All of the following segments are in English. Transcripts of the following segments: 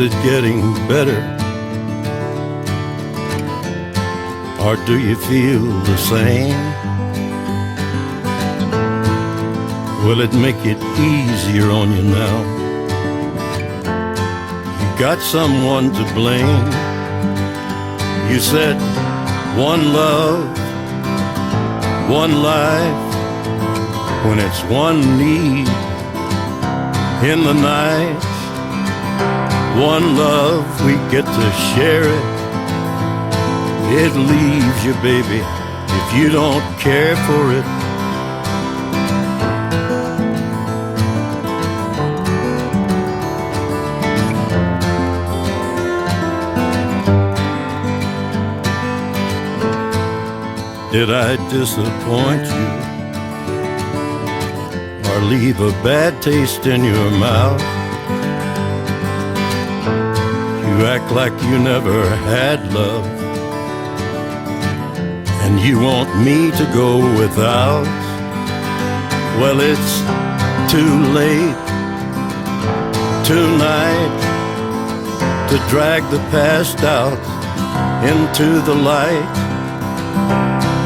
it getting better? Or do you feel the same? Will it make it easier on you now? You got someone to blame. You said one love, one life, when it's one need in the night. One love, we get to share it. It leaves you, baby, if you don't care for it. Did I disappoint you or leave a bad taste in your mouth? You act like you never had love, and you want me to go without. Well, it's too late tonight to drag the past out into the light.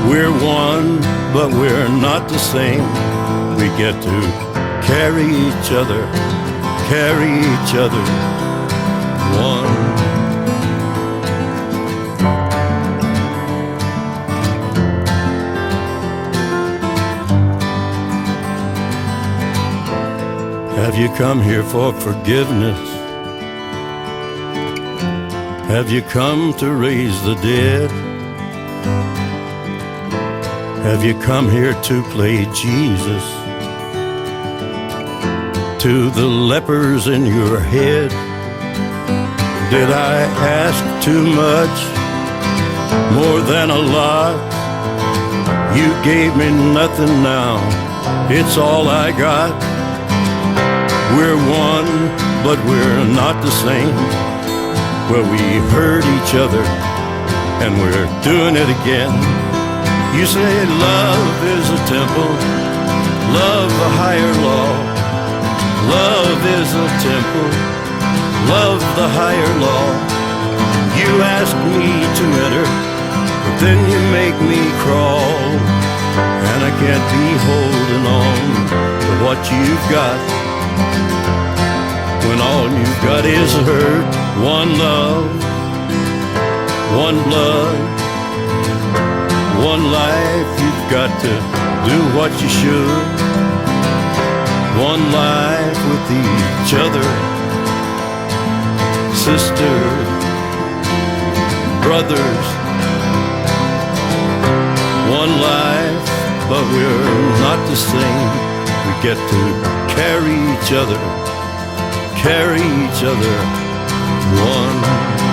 We're one, but we're not the same. We get to carry each other, one. Have you come here for forgiveness? Have you come to raise the dead? Have you come here to play Jesus to the lepers in your head? Did I ask too much, more than a lot? You gave me nothing now, it's all I got. We're one, but we're not the same. Well, we hurt each other, and we're doing it again. You say love is a temple, love a higher law. Love is a temple, love the higher law. You ask me to enter, but then you make me crawl. And I can't be holding on to what you've got, when all you've got is hurt. One love, one blood, one life. You've got to do what you should. One life with each other, sisters, brothers. One life, but we're not the same. We get to carry each other, one.